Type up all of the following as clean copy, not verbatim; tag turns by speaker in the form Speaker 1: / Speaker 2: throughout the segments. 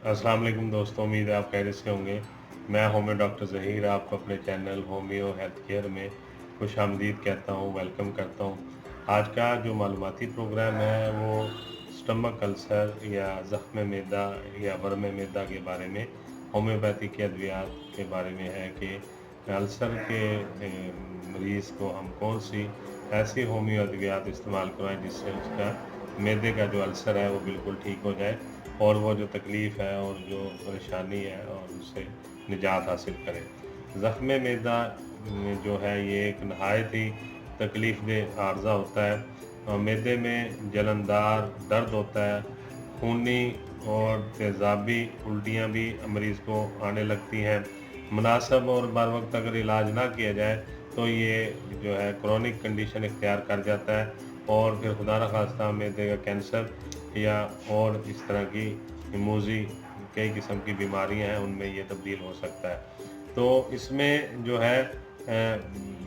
Speaker 1: अस्सलाम वालेकुम दोस्तों, उम्मीद है आप खैरियत से होंगे। मैं होम्यो डॉक्टर ज़हीर आपको अपने चैनल होम्यो हेल्थ केयर में खुशामदीद कहता हूँ, वेलकम करता हूँ। आज का जो मालूमाती प्रोग्राम है वो स्टमक अल्सर या ज़ख्म मैदा या वर्म मैदा के बारे में होम्योपैथी के अद्वियात के बारे में है कि अल्सर के मरीज़ को हम कौन सी ऐसी होम्यो अद्वियात इस्तेमाल करवाएं जिससे उसका मैदे का जो अल्सर है वो बिल्कुल ठीक हो जाए और वो जो तकलीफ़ है और जो परेशानी है और उससे निजात हासिल करें। ज़ख्म मैदा जो है ये एक नहायत ही तकलीफ़ देह आर्ज़ा होता है। मैदे में जलनदार दर्द होता है, खूनी और तेज़ाबी उल्टियाँ भी मरीज़ को आने लगती हैं। मुनासिब और बर वक़्त अगर इलाज ना किया जाए तो ये जो है क्रोनिक कंडीशन इख्तियार कर जाता है और फिर खुदा न खास्ता मैदे का कैंसर या और इस तरह की मूज़ी कई किस्म की बीमारियां हैं उनमें ये तब्दील हो सकता है। तो इसमें जो है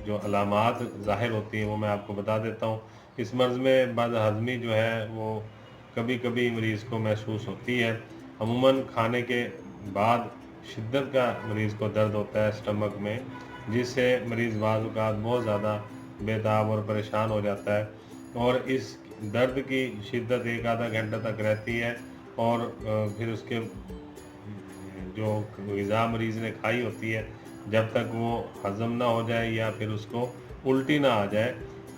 Speaker 1: जो अलामात ज़ाहिर होती हैं वो मैं आपको बता देता हूँ। इस मर्ज़ में बदहज़मी जो है वो कभी-कभी मरीज़ को महसूस होती है। अमूमन खाने के बाद शिद्दत का मरीज़ को दर्द होता है स्टमक में, जिससे मरीज़ बाज़ औक़ात बहुत ज़्यादा बेताब और परेशान हो जाता है और इस दर्द की शिद्दत 1 आधा घंटा तक रहती है और फिर उसके जो ग़िज़ा मरीज़ ने खाई होती है, जब तक वो हज़म ना हो जाए या फिर उसको उल्टी ना आ जाए,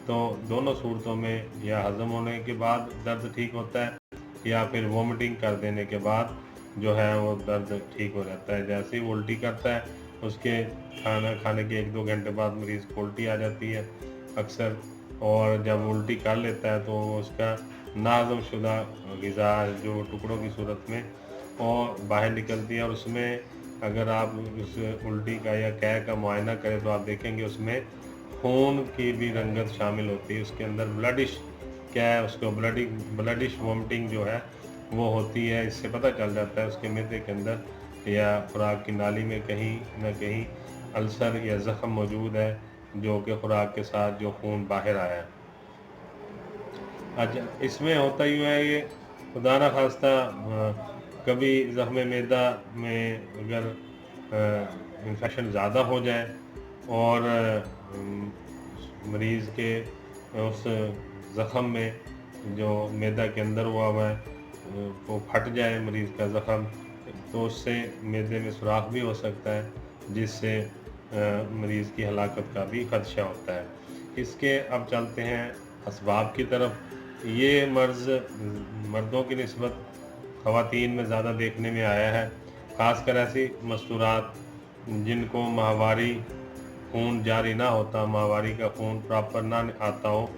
Speaker 1: तो दोनों सूरतों में या हज़म होने के बाद दर्द ठीक होता है या फिर वॉमिटिंग कर देने के बाद जो है वो दर्द ठीक हो जाता है। जैसे ही वो उल्टी करता है, उसके खाना खाने के 1-2 घंटे बाद मरीज़ को उल्टी आ जाती है अक्सर, और जब उल्टी कर लेता है तो उसका नाहज़मशुदा ग़िज़ा जो टुकड़ों की सूरत में और बाहर निकलती है और उसमें अगर आप उस उल्टी का या कैं का मुआयना करें तो आप देखेंगे उसमें खून की भी रंगत शामिल होती है। उसके अंदर ब्लडिश कैं, उसको ब्लडिश वॉमिटिंग जो है वो होती है। इससे पता चल जाता है उसके मैदे के अंदर या खुराक की नाली में कहीं न कहीं अल्सर या ज़ख्म मौजूद है, जो कि खुराक के साथ जो खून बाहर आया है। अच्छा, इसमें होता यूँ है ये खुदा न ख़ास्ता कभी ज़ख्म मैदा में अगर इन्फेक्शन ज़्यादा हो जाए और मरीज़ के उस ज़ख़म में जो मैदा के अंदर हुआ है वो फट जाए मरीज़ का ज़ख़म, तो उससे मैदे में सुराख भी हो सकता है, जिससे मरीज़ की हलाकत का भी ख़दशा होता है। इसके अब चलते हैं असबाब की तरफ। ये मर्ज़ मर्दों की निस्बत ख़वातीन में ज़्यादा देखने में आया है, ख़ासकर ऐसी मस्तूरात जिनको माहवारी खून जारी ना होता, माहवारी का खून प्रॉपर ना आता हो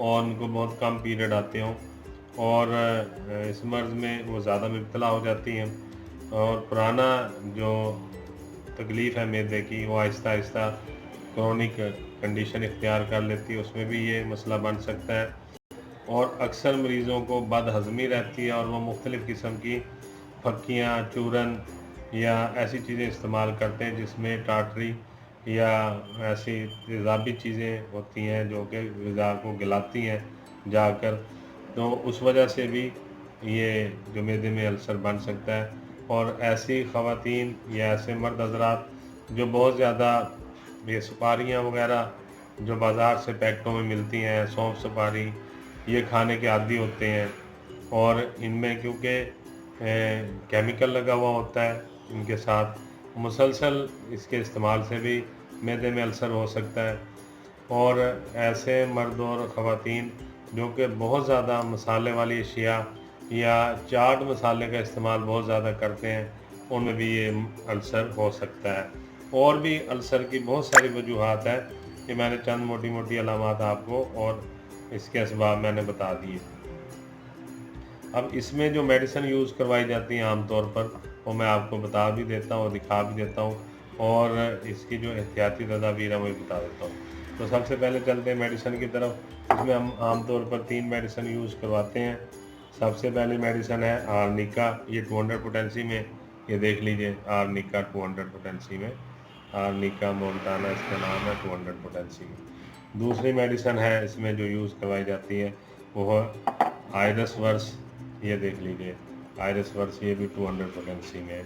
Speaker 1: और उनको बहुत कम पीरियड आते हों और इस मर्ज़ में वो ज़्यादा मुब्तला हो जाती हैं और पुराना जो तकलीफ़ है मैदे की वो आहिस्ता-आहिस्ता क्रोनिक कंडीशन इख्तियार कर लेती है, उसमें भी ये मसला बन सकता है। और अक्सर मरीज़ों को बदहज़मी रहती है और वो मुख्तलिफ़ किस्म की फक्कियाँ, चूरन या ऐसी चीज़ें इस्तेमाल करते हैं जिसमें टाटरी या ऐसी तेज़ाबी चीज़ें होती हैं जो कि ग़िज़ा को गलाती हैं जाकर, तो उस वजह से भी ये जो मैदे में अल्सर बन सकता है। और ऐसी ख़वातीन या ऐसे मर्द हज़रात जो बहुत ज़्यादा ये सुपारियाँ वग़ैरह जो बाज़ार से पैकेटों में मिलती हैं, सौंफ सुपारी, ये खाने के आदी होते हैं और इनमें क्योंकि केमिकल लगा हुआ होता है इनके साथ, मुसलसल इसके इस्तेमाल से भी मैदे में अल्सर हो सकता है। और ऐसे मर्द और ख़वातीन जो कि बहुत ज़्यादा मसाले वाली अशिया या चाट मसाले का इस्तेमाल बहुत ज़्यादा करते हैं, उनमें भी ये अल्सर हो सकता है। और भी अल्सर की बहुत सारी वजूहात हैं कि मैंने चंद मोटी-मोटी अलामात आपको और इसके असबाब मैंने बता दिए। अब इसमें जो मेडिसिन यूज़ करवाई जाती हैं आम तौर पर, वो मैं आपको बता भी देता हूँ, दिखा भी देता हूँ और इसकी जो एहतियाती तदाबीर है वो भी बता देता हूँ। तो सबसे पहले चलते हैं मेडिसिन की तरफ। इसमें हम आम तौर पर 3 मेडिसिन यूज़ करवाते हैं। सबसे पहली मेडिसिन है आर्निका, ये 200 पोटेंसी में, ये देख लीजिए आर्निका 200 पोटेंसी में, आर्निका मोंटाना इसका नाम है 200 पोटेंसी में। दूसरी मेडिसिन है इसमें जो यूज़ करवाई जाती है वो है आइरस वर्स, ये देख लीजिए आयरस वर्स, ये भी 200 पोटेंसी में है।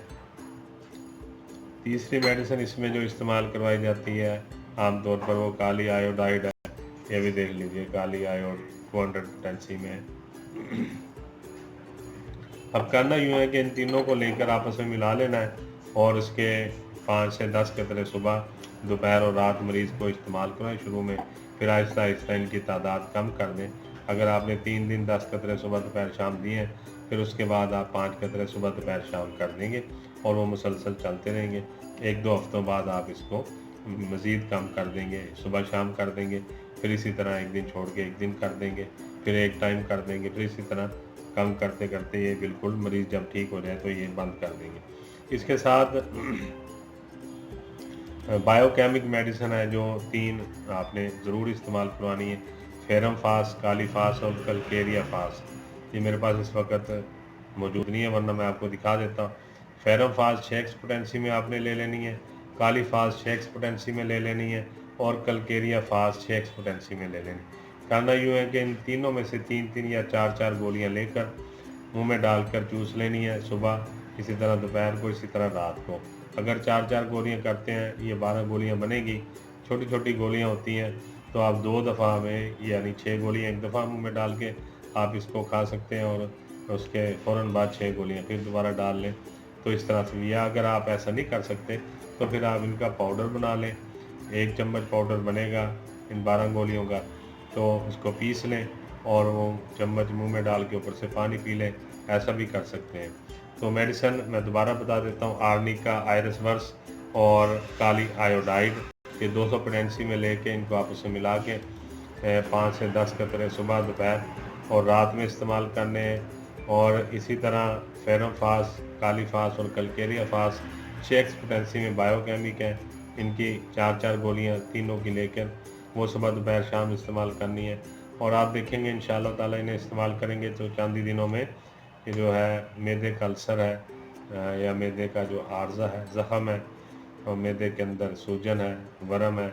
Speaker 1: तीसरी मेडिसिन इसमें जो इस्तेमाल करवाई जाती है आमतौर पर वो काली आयोडाइड है, ये भी देख लीजिए, काली आयोड 200 पोटेंसी में है। अब करना यूँ है कि इन तीनों को लेकर आपस में मिला लेना है और उसके 5 से 10 कतरे सुबह, दोपहर और रात मरीज़ को इस्तेमाल कराएं शुरू में, फिर आहिस्ता आहिस्ता इनकी तादाद कम कर दें। अगर आपने 3 दिन 10 कतरे सुबह दोपहर शाम दिए हैं, फिर उसके बाद आप 5 कतरे सुबह दोपहर शाम कर देंगे और वो मुसलसल चलते रहेंगे। 1-2 हफ्तों बाद आप इसको मज़ीद कम कर देंगे, सुबह शाम कर देंगे, फिर इसी तरह एक दिन छोड़ के एक दिन कर देंगे, फिर एक टाइम कर देंगे, फिर इसी तरह कम करते करते ये बिल्कुल मरीज़ जब ठीक हो जाए तो ये बंद कर देंगे। इसके साथ बायोकेमिक मेडिसिन है जो 3 आपने ज़रूर इस्तेमाल करवानी है, फेरम फास, काली फास और कलकेरिया फास। ये मेरे पास इस वक्त मौजूद नहीं है, वरना मैं आपको दिखा देता हूँ। फेरम फास 6x पोटेंसी में आपने ले लेनी है, काली फास 6x पोटेंसी में ले लेनी है और कलकेरिया फास 6x पोटेंसी में ले लेनी है। करना यूँ है कि इन तीनों में से 3-3 या 4-4 गोलियाँ लेकर मुंह में डालकर चूस लेनी है, सुबह इसी तरह दोपहर को, इसी तरह रात को। अगर 4-4 गोलियाँ करते हैं, ये 12 गोलियाँ बनेगी। छोटी छोटी गोलियाँ होती हैं, तो आप 2 दफ़ा में यानी 6 गोलियाँ एक दफ़ा मुंह में डाल के आप इसको खा सकते हैं और उसके फ़ौरन बाद 6 गोलियाँ फिर दोबारा डाल लें। तो इस तरह से, या अगर आप ऐसा नहीं कर सकते तो फिर आप इनका पाउडर बना लें। 1 चम्मच पाउडर बनेगा इन 12 गोलियों का, तो उसको पीस लें और वो चम्मच मुंह में डाल के ऊपर से पानी पी लें, ऐसा भी कर सकते हैं। तो मेडिसिन मैं दोबारा बता देता हूँ, आर्निका, आयरस वर्स और काली आयोडाइड, ये 200 पोटेंसी में लेके इनको आपस में मिला के 5 से 10 कतरे सुबह, दोपहर और रात में इस्तेमाल करने हैं। और इसी तरह फेरम फास, काली फास और कलकेरिया फास 6x पोटेंसी में बायोकेमिक है, इनकी 4-4 गोलियाँ तीनों की लेकर वो सुबह दोपहर शाम इस्तेमाल करनी है। और आप देखेंगे इंशाअल्लाह ताला इन्हें इस्तेमाल करेंगे तो चंद ही दिनों में ये जो है मैदे का अल्सर है या मैदे का जो आर्ज़ा है, ज़ख़म है और मैदे के अंदर सूजन है, वरम है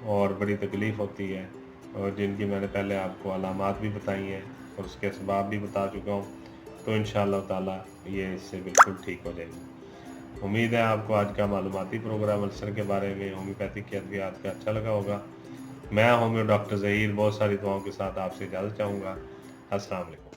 Speaker 1: और बड़ी तकलीफ़ होती है, और जिनकी मैंने पहले आपको अलामात भी बताई हैं और उसके असबाब भी बता चुका हूँ, तो इंशाअल्लाह ताला ये इससे बिल्कुल ठीक हो जाएगी। उम्मीद है आपको आज का मालूमाती प्रोग्राम अल्सर के बारे में, होम्योपैथिक के अद्वियात का अच्छा लगा होगा। मैं होम्यो डॉक्टर ज़हीर बहुत सारी दुआओं के साथ आपसे इजाज़त चाहूँगा। अस्सलाम वालेकुम।